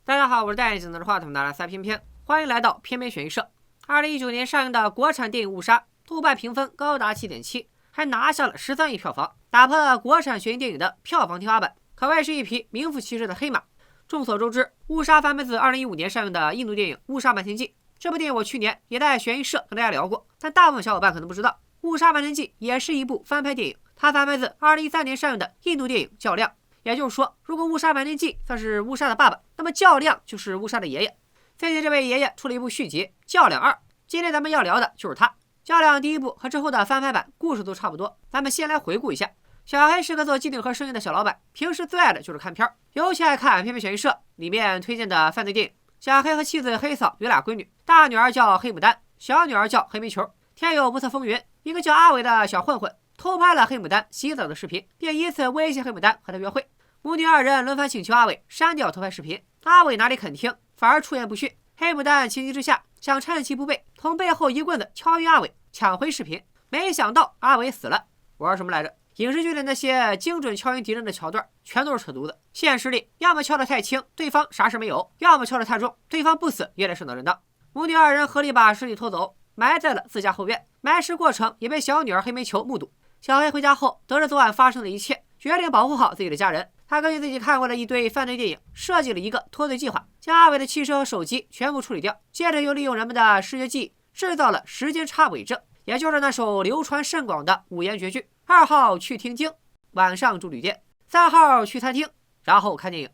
大家好，我是戴眼镜拿着话筒的塞偏偏，欢迎来到偏偏选一社。2019年上映的国产电影《误杀》，豆瓣评分高达7.7，还拿下了13亿票房，打破了国产悬疑电影的票房天花板，可谓是一匹名副其实的黑马。众所周知，《误杀》翻拍自2015年上映的印度电影《误杀瞒天记》。这部电影我去年也在悬疑社跟大家聊过，但大部分小伙伴可能不知道，《误杀瞒天记》也是一部翻拍电影，它翻拍自2013年上映的印度电影《较量》。也就是说，如果《误杀瞒天记》算是误杀的爸爸，那么较量就是误杀的爷爷。最近这位爷爷出了一部续集《较量2》，今天咱们要聊的就是它。较量第一部和之后的翻拍版故事都差不多，咱们先来回顾一下。小黑是个做机顶盒生意的小老板，平时最爱的就是看片，尤其爱看偏偏悬疑社里面推荐的犯罪电影。小黑和妻子黑嫂有俩闺女，大女儿叫黑牡丹，小女儿叫黑煤球。天有不测风云，一个叫阿伟的小混混偷拍了黑牡丹洗澡的视频，并以此威胁黑牡丹和他约会。母女二人轮番请求阿伟删掉偷拍视频，阿伟哪里肯听，反而出言不逊。黑牡丹情急之下想趁其不备，从背后一棍子敲晕阿伟，抢回视频。没想到阿伟死了。玩什么来着？影视剧里那些精准敲晕敌人的桥段全都是扯犊子。现实里要么敲得太轻，对方啥事没有，要么敲得太重，对方不死也得顺道人道。母女二人合力把尸体拖走，埋在了自家后院。埋尸过程也被小女儿黑煤球目睹。小黑回家后得知昨晚发生的一切，决定保护好自己的家人。他根据自己看过的一堆犯罪电影，设计了一个脱罪计划，将阿伟的汽车和手机全部处理掉，接着又利用人们的视觉记忆制造了时间差伪证，也就是那首流传甚广的五言绝句：2号去听经，晚上住旅店；3号去餐厅，然后看电影。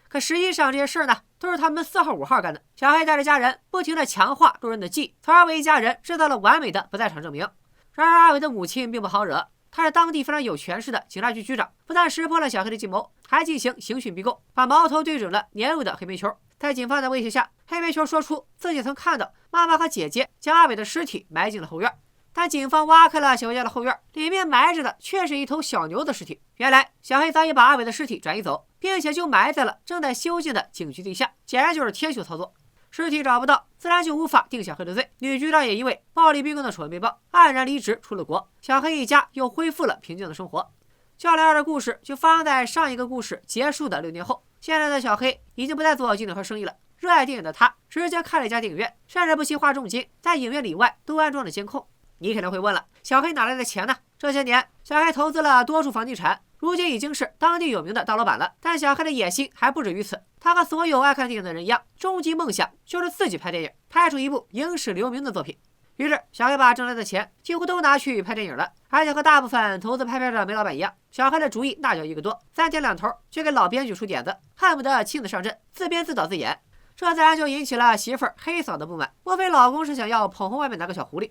可实际上这些事呢，都是他们4号5号干的。小黑带着家人不停地强化路人的记忆，从而为一家人制造了完美的不在场证明。然而阿伟的母亲并不好惹，他是当地非常有权势的警察局局长，不但识破了小黑的计谋，还进行刑讯逼供，把矛头对准了年幼的黑煤球。在警方的威胁下，黑煤球说出自己曾看到妈妈和姐姐将阿伟的尸体埋进了后院。但警方挖开了小黑家的后院，里面埋着的却是一头小牛的尸体。原来小黑早已把阿伟的尸体转移走，并且就埋在了正在修建的警局地下，显然就是天秀操作。尸体找不到，自然就无法定小黑的罪。女局长也因为暴力逼供的丑闻被曝，黯然离职出了国。小黑一家又恢复了平静的生活。较量2的故事就发生在上一个故事结束的6年后。现在的小黑已经不再做机顶盒生意了，热爱电影的他直接开了一家电影院，甚至不惜花重金在影院里外都安装了监控。你可能会问了，小黑哪来的钱呢？这些年小黑投资了多处房地产，如今已经是当地有名的大老板了。但小黑的野心还不止于此，他和所有爱看电影的人一样，终极梦想就是自己拍电影，拍出一部影史留名的作品。于是小黑把挣来的钱几乎都拿去拍电影了，而且和大部分投资拍片的煤老板一样，小黑的主意那叫一个多，3天2头就给老编剧出点子，恨不得亲自上阵，自编自导自演。这自然就引起了媳妇儿黑嫂的不满，莫非老公是想要捧红外面那个小狐狸？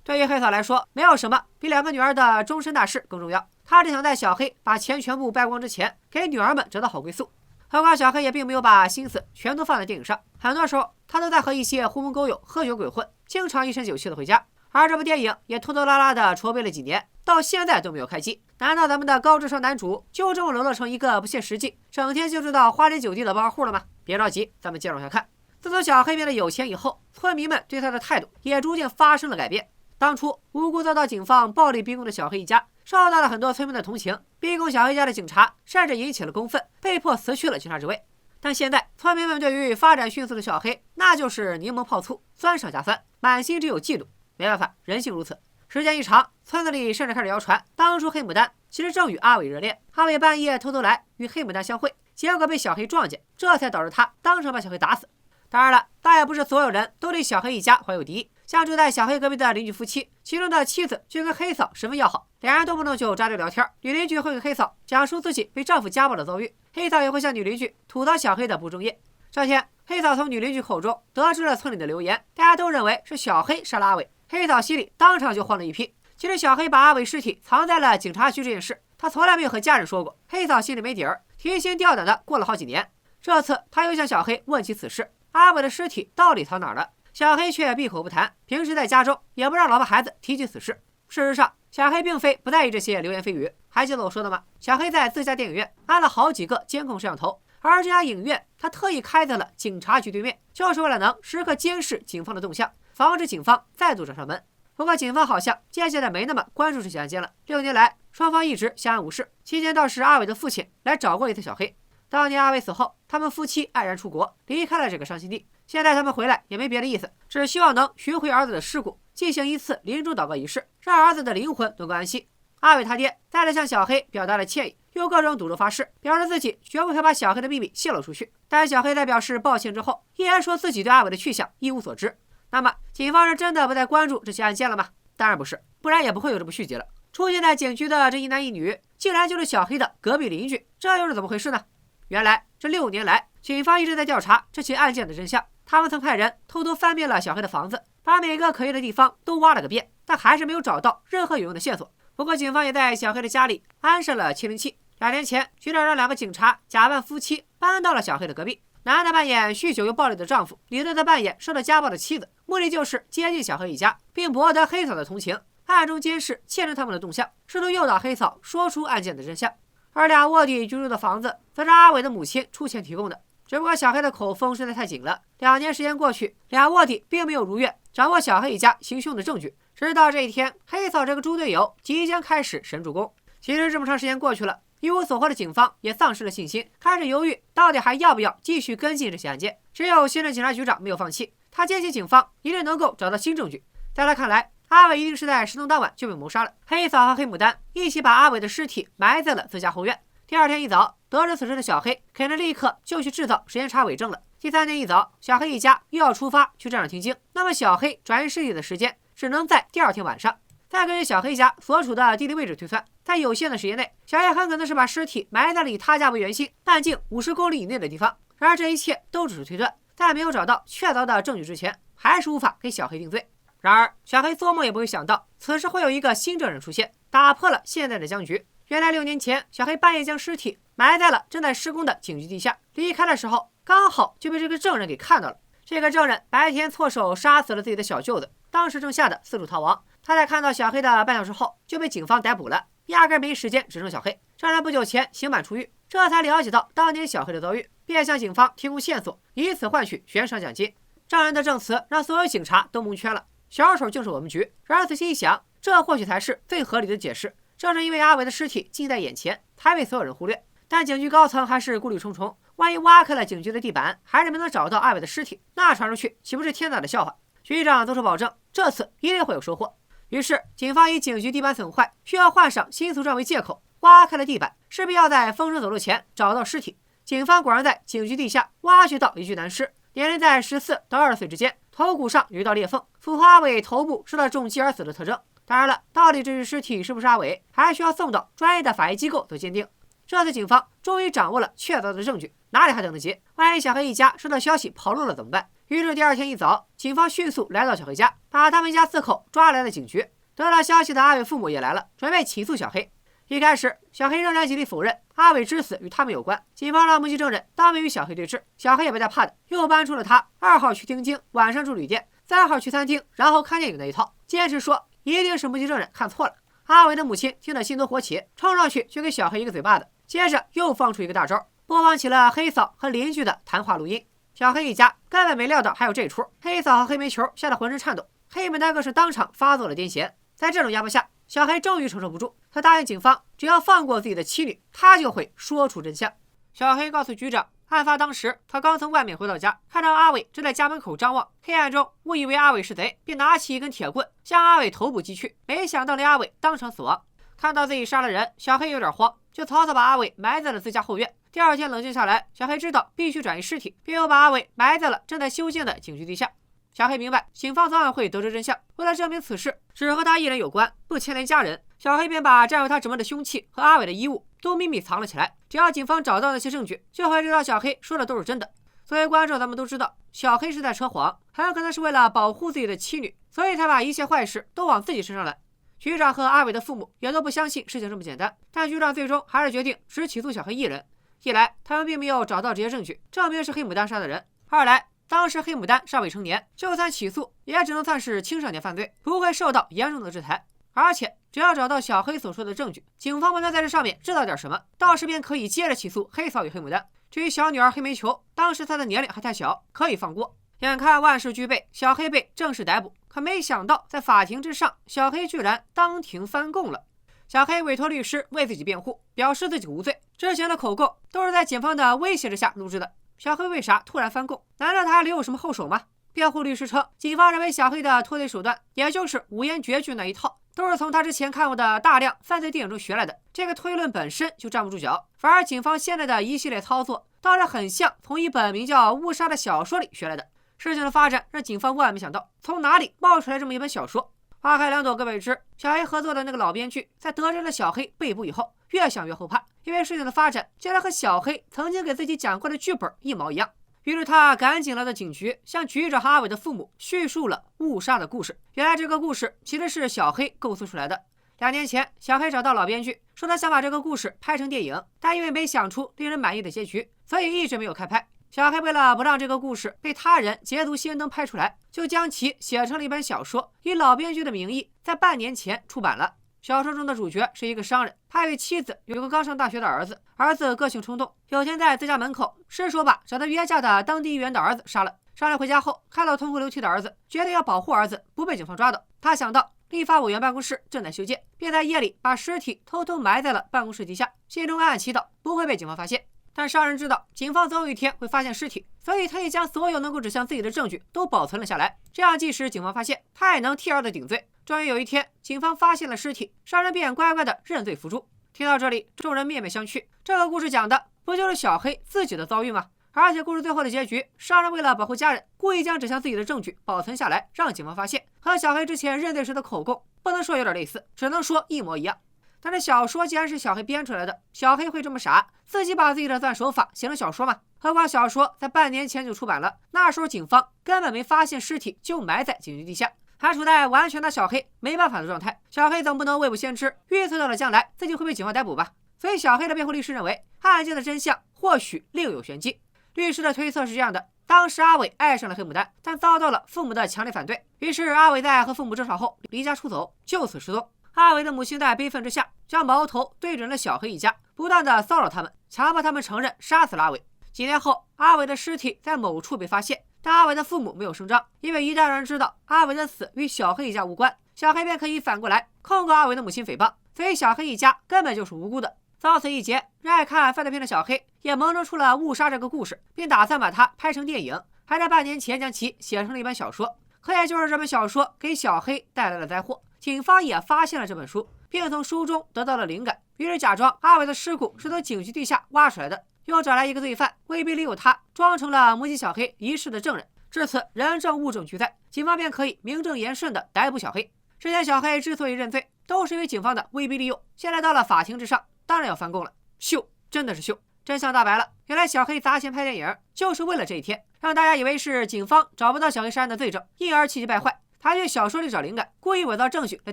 对于黑嫂来说，没有什么比2个女儿的终身大事更重要。她只想在小黑把钱全部败光之前，给女儿们得到好归宿。何况小黑也并没有把心思全都放在电影上，很多时候他都在和一些狐朋狗友喝酒鬼混，经常一身酒气的回家。而这部电影也拖拖拉拉的筹备了几年，到现在都没有开机。难道咱们的高智商男主就这么沦落成一个不切实际，整天就知道花天酒地的暴发户了吗？别着急，咱们接着往下看。自从小黑变得有钱以后，村民们对他的态度也逐渐发生了改变。当初无辜遭到警方暴力逼供的小黑一家，受到了很多村民的同情，逼供小黑家的警察甚至引起了公愤，被迫辞去了警察职位。但现在村民们对于发展迅速的小黑，那就是柠檬泡醋，酸上加酸，满心只有嫉妒。没办法，人性如此。时间一长，村子里甚至开始谣传，当初黑牡丹其实正与阿伟热恋，阿伟半夜偷偷来与黑牡丹相会，结果被小黑撞见，这才导致他当场把小黑打死。当然了，但也不是所有人都对小黑一家怀有敌意。像住在小黑隔壁的邻居夫妻，其中的妻子就跟黑嫂十分要好，两人动不动就扎堆聊天。女邻居会给黑嫂讲述自己被丈夫家暴的遭遇，黑嫂也会向女邻居吐槽小黑的不忠业。这天，黑嫂从女邻居口中得知了村里的流言，大家都认为是小黑杀了阿伟，黑嫂心里当场就慌了一批。其实小黑把阿伟尸体藏在了警察局这件事，他从来没有和家人说过。黑嫂心里没底儿，提心吊胆的过了好几年。这次他又向小黑问起此事，阿伟的尸体到底藏哪儿了？小黑却闭口不谈，平时在家中也不让老婆孩子提起此事。事实上，小黑并非不在意这些流言蜚语，还记得我说的吗？小黑在自家电影院安了好几个监控摄像头，而这家影院他特意开在了警察局对面，就是为了能时刻监视警方的动向，防止警方再度找上门。不过警方好像渐渐的没那么关注这起案件了。6年来，双方一直相安无事。期间倒是阿伟的父亲来找过一次小黑。当年阿伟死后，他们夫妻黯然出国，离开了这个伤心地。现在他们回来也没别的意思，只希望能寻回儿子的尸骨，进行一次临终祷告仪式，让儿子的灵魂能够安息。阿伟他爹再次向小黑表达了歉意，用各种赌咒发誓，表示自己绝不会把小黑的秘密泄露出去。但小黑在表示抱歉之后，依然说自己对阿伟的去向一无所知。那么，警方是真的不再关注这起案件了吗？当然不是，不然也不会有这部续集了。出现在警局的这一男一女，竟然就是小黑的隔壁邻居，这又是怎么回事呢？原来这6年来，警方一直在调查这起案件的真相。他们曾派人偷偷翻遍了小黑的房子，把每个可疑的地方都挖了个遍，但还是没有找到任何有用的线索。不过，警方也在小黑的家里安上了窃听器。2年前，局长让2个警察假扮夫妻搬到了小黑的隔壁，男的扮演酗酒又暴力的丈夫，女的则扮演受到家暴的妻子，目的就是接近小黑一家，并博得黑嫂的同情，暗中监视窃听他们的动向，试图诱导黑嫂说出案件的真相。而俩卧底居住的房子，则是阿伟的母亲出钱提供的。只不过小黑的口风实在太紧了，2年时间过去，俩卧底并没有如愿掌握小黑一家行凶的证据。直到这一天，黑嫂这个猪队友即将开始神助攻。其实这么长时间过去了，一无所获的警方也丧失了信心，开始犹豫到底还要不要继续跟进这起案件。只有新任警察局长没有放弃，他坚信警方一定能够找到新证据。在他看来，阿伟一定是在失踪当晚就被谋杀了。黑嫂和黑牡丹一起把阿伟的尸体埋在了自家后院。第2天一早，得知此事的小黑肯定立刻就去制造时间差伪证了。第3天一早，小黑一家又要出发去镇上听经，那么小黑转移尸体的时间只能在第2天晚上。再根据小黑家所处的地理位置推算，在有限的时间内，小黑很可能是把尸体埋在了以他家为圆心、半径50公里以内的地方。然而这一切都只是推断，在没有找到确凿的证据之前，还是无法给小黑定罪。然而小黑做梦也不会想到，此时会有一个新证人出现，打破了现在的僵局。原来6年前，小黑半夜将尸体埋在了正在施工的警局地下，离开的时候刚好就被这个证人给看到了。这个证人白天错手杀死了自己的小舅子，当时正吓得四处逃亡。他在看到小黑的半小时后就被警方逮捕了，压根没时间指证小黑。证人不久前刑满出狱，这才了解到当年小黑的遭遇，便向警方提供线索，以此换取悬赏奖金。证人的证词让所有警察都蒙圈了，小丑就是我们局。然而仔细一想，这或许才是最合理的解释。正是因为阿伟的尸体近在眼前，才被所有人忽略。但警局高层还是顾虑重重，万一挖开了警局的地板，还是没能找到阿伟的尸体，那传出去岂不是天大的笑话？局长做出保证，这次一定会有收获。于是警方以警局地板损坏，需要换上新宿证为借口，挖开了地板，势必要在风声走漏前找到尸体。警方果然在警局地下挖掘到一具男尸，年龄在14到20岁之间，头骨上有一道裂缝，符合阿伟头部受到重击而死的特征。当然了，到底这具尸体是不是阿伟，还需要送到专业的法医机构做鉴定。这次警方终于掌握了确凿的证据，哪里还等得及？万一小黑一家收到消息跑路了怎么办？于是第2天一早，警方迅速来到小黑家，把他们一家4口抓来了警局。得到消息的阿伟父母也来了，准备起诉小黑。一开始，小黑仍然极力否认阿伟之死与他们有关。警方让目击证人当面与小黑对质，小黑也没在怕的，又搬出了他2号去听经，晚上住旅店，3号去餐厅，然后看电影那一套，坚持说一定是目击证人看错了。阿伟的母亲听得心头火起，冲上去就给小黑一个嘴巴子，接着又放出一个大招，播放起了黑嫂和邻居的谈话录音。小黑一家根本没料到还有这出，黑嫂和黑煤球吓得浑身颤抖，黑牡丹更是当场发作了癫痫。在这种压迫下，小黑终于承受不住，他答应警方，只要放过自己的妻女，他就会说出真相。小黑告诉局长，案发当时他刚从外面回到家，看到阿伟正在家门口张望，黑暗中误以为阿伟是贼，便拿起一根铁棍向阿伟头部击去，没想到令阿伟当场死亡。看到自己杀了人，小黑有点慌，就草草把阿伟埋在了自家后院。第2天冷静下来，小黑知道必须转移尸体，便又把阿伟埋在了正在修建的警局地下。小黑明白警方早晚会得知真相，为了证明此事只和他一人有关，不牵连家人，小黑便把占有他指纹的凶器和阿伟的衣物都秘密藏了起来。只要警方找到那些证据，就会知道小黑说的都是真的。作为观众，咱们都知道小黑是在扯谎，很可能是为了保护自己的妻女，所以才把一切坏事都往自己身上揽。局长和阿伟的父母也都不相信事情这么简单，但局长最终还是决定只起诉小黑一人。一来他们并没有找到这些证据证明是黑牡丹杀的人，二来当时黑牡丹尚未成年，就算起诉也只能算是青少年犯罪，不会受到严重的制裁。而且只要找到小黑所说的证据，警方不能在这上面知道点什么，到时便可以接着起诉黑嫂与黑牡丹。至于小女儿黑煤球，当时她的年龄还太小，可以放过。眼看万事俱备，小黑被正式逮捕，可没想到在法庭之上，小黑居然当庭翻供了。小黑委托律师为自己辩护，表示自己无罪，之前的口供都是在警方的威胁之下录制的。小黑为啥突然翻供？难道他还留有什么后手吗？辩护律师称，警方认为小黑的脱罪手段，也就是五言绝句那一套，都是从他之前看过的大量犯罪电影中学来的。这个推论本身就站不住脚，反而警方现在的一系列操作，倒是很像从一本名叫《误杀》的小说里学来的。事情的发展让警方万万没想到，从哪里冒出来这么一本小说？花开两朵，各为之。小黑合作的那个老编剧，在得知了小黑被捕以后，越想越后怕，因为事情的发展竟然和小黑曾经给自己讲过的剧本一毛一样。于是他赶紧来到警局，向局长和阿伟的父母叙述了误杀的故事。原来这个故事其实是小黑构思出来的。2年前，小黑找到老编剧，说他想把这个故事拍成电影，但因为没想出令人满意的结局，所以一直没有开拍。小黑为了不让这个故事被他人捷足先登拍出来，就将其写成了一本小说，以老编剧的名义在半年前出版了。小说中的主角是一个商人，他与妻子有个刚上大学的儿子，儿子个性冲动，有天在自家门口失手把找他约架的当地议员的儿子杀了。商人回家后看到痛哭流涕的儿子，决定要保护儿子不被警方抓到。他想到立法委员办公室正在修建，便在夜里把尸体偷偷埋在了办公室地下，心中暗暗祈祷不会被警方发现。但商人知道警方总有一天会发现尸体，所以特意将所有能够指向自己的证据都保存了下来，这样即使警方发现，他也能替儿子顶罪。终于有一天，警方发现了尸体，商人便乖乖的认罪服诛。听到这里，众人面面相觑，这个故事讲的不就是小黑自己的遭遇吗？而且故事最后的结局，商人为了保护家人，故意将指向自己的证据保存下来，让警方发现，和小黑之前认罪时的口供不能说有点类似，只能说一模一样。但是小说既然是小黑编出来的，小黑会这么傻，自己把自己的作案手法写成小说吗？何况小说在半年前就出版了，那时候警方根本没发现尸体就埋在警局地下，还处在完全的小黑没办法的状态。小黑总不能未卜先知，预测到了将来自己会被警方逮捕吧？所以小黑的辩护律师认为，案件的真相或许另有玄机。律师的推测是这样的：当时阿伟爱上了黑牡丹，但遭到了父母的强烈反对，于是阿伟在和父母争吵后离家出走，就此失踪。阿伟的母亲在悲愤之下，将矛头对准了小黑一家，不断的骚扰他们，强迫他们承认杀死了阿伟。几年后，阿伟的尸体在某处被发现，但阿伟的父母没有声张，因为一旦让人知道阿伟的死与小黑一家无关，小黑便可以反过来控告阿伟的母亲诽谤，所以小黑一家根本就是无辜的。遭此一劫，热爱看犯罪片的小黑也萌生出了误杀这个故事，并打算把它拍成电影，还在半年前将其写成了一本小说。可也就是这本小说给小黑带来了灾祸，警方也发现了这本书，并从书中得到了灵感，于是假装阿伟的尸骨是从警局地下挖出来的，又找来一个罪犯，威逼利诱他装成了目击小黑一事的证人。至此，人证物证俱在，警方便可以名正言顺地逮捕小黑。之前小黑之所以认罪，都是因为警方的威逼利诱，现在到了法庭之上，当然要翻供了。秀，真的是秀！真相大白了，原来小黑砸钱拍电影就是为了这一天，让大家以为是警方找不到小黑杀人的罪证，因而气急败坏，他去小说里找灵感，故意伪造证据来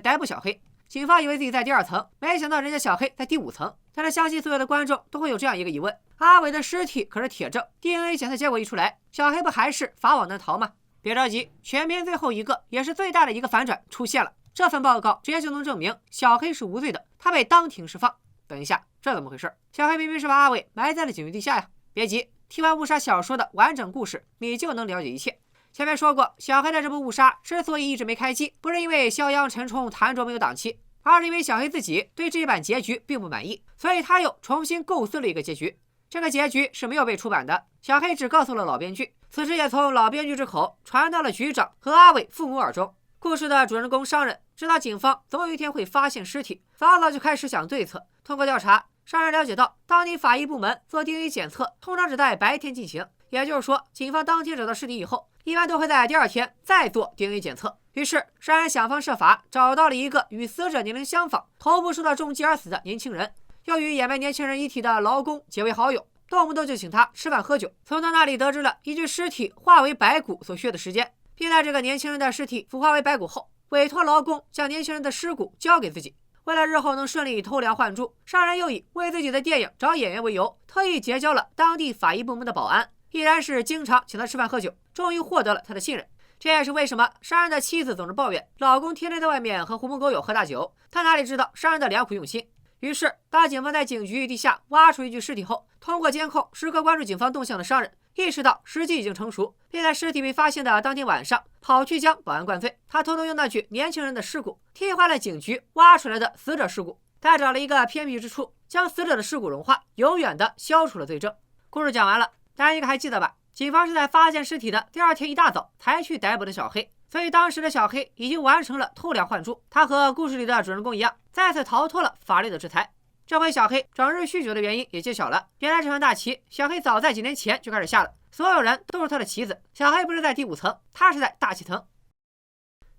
逮捕小黑。警方以为自己在第2层，没想到人家小黑在第5层。但是相信所有的观众都会有这样一个疑问：阿伟的尸体可是铁证 ，DNA 检测结果一出来，小黑不还是法网难逃吗？别着急，全片最后一个也是最大的一个反转出现了。这份报告直接就能证明小黑是无罪的，他被当庭释放。等一下，这怎么回事？小黑明明是把阿伟埋在了警局地下呀！别急，听完误杀小说的完整故事，你就能了解一切。前面说过，小黑的这部误杀之所以一直没开机，不是因为肖央、陈冲、谭卓没有档期，而是因为小黑自己对这一版结局并不满意，所以他又重新构思了一个结局。这个结局是没有被出版的，小黑只告诉了老编剧，此事也从老编剧之口传到了局长和阿伟父母耳中。故事的主人公商人知道警方总有一天会发现尸体，早就开始想对策。通过调查，商人了解到，当地法医部门做 DNA 检测通常只在白天进行，也就是说，警方当天找到尸体以后，一般都会在第2天再做 DNA 检测。于是，商人想方设法找到了一个与死者年龄相仿、头部受到重击而死的年轻人，又与掩埋年轻人遗体的劳工结为好友，动不动就请他吃饭喝酒。从他那里得知了一具尸体化为白骨所需要的时间，并在这个年轻人的尸体腐化为白骨后，委托劳工将年轻人的尸骨交给自己。为了日后能顺利偷梁换柱，商人又以为自己的电影找演员为由，特意结交了当地法医部门的保安，依然是经常请他吃饭喝酒，终于获得了他的信任。这也是为什么商人的妻子总是抱怨老公天天在外面和狐朋狗友喝大酒，他哪里知道商人的良苦用心。于是，当警方在警局地下挖出一具尸体后，通过监控时刻关注警方动向的商人意识到时机已经成熟，便在尸体被发现的当天晚上跑去将保安灌醉。他偷偷用那具年轻人的尸骨替换了警局挖出来的死者尸骨。他找了一个偏僻之处，将死者的尸骨融化，永远的消除了罪证。故事讲完了，大家应该还记得吧？警方是在发现尸体的第2天一大早才去逮捕的小黑，所以当时的小黑已经完成了偷梁换柱，他和故事里的主人公一样，再次逃脱了法律的制裁。这回小黑整日酗酒的原因也揭晓了，原来这盘大棋小黑早在几年前就开始下了，所有人都是他的棋子。小黑不是在第5层，他是在大气层。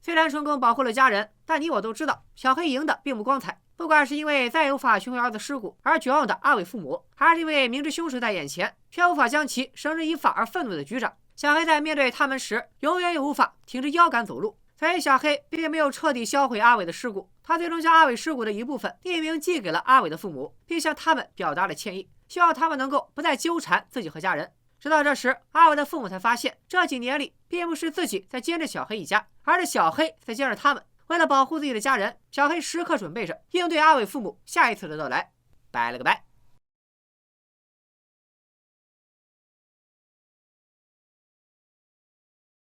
虽然成功保护了家人，但你我都知道，小黑赢的并不光彩。不管是因为再无法寻回儿子尸骨而绝望的阿伟父母，还是因为明知凶手在眼前却无法将其绳之以法而愤怒的局长，小黑在面对他们时，永远也无法挺直腰杆走路。所以小黑并没有彻底销毁阿伟的尸骨，他最终将阿伟尸骨的一部分匿名寄给了阿伟的父母，并向他们表达了歉意，希望他们能够不再纠缠自己和家人。直到这时，阿伟的父母才发现，这几年里并不是自己在监视小黑一家，而是小黑在监视他们。为了保护自己的家人，小黑时刻准备着应对阿伟父母下一次的到来。拜了个拜。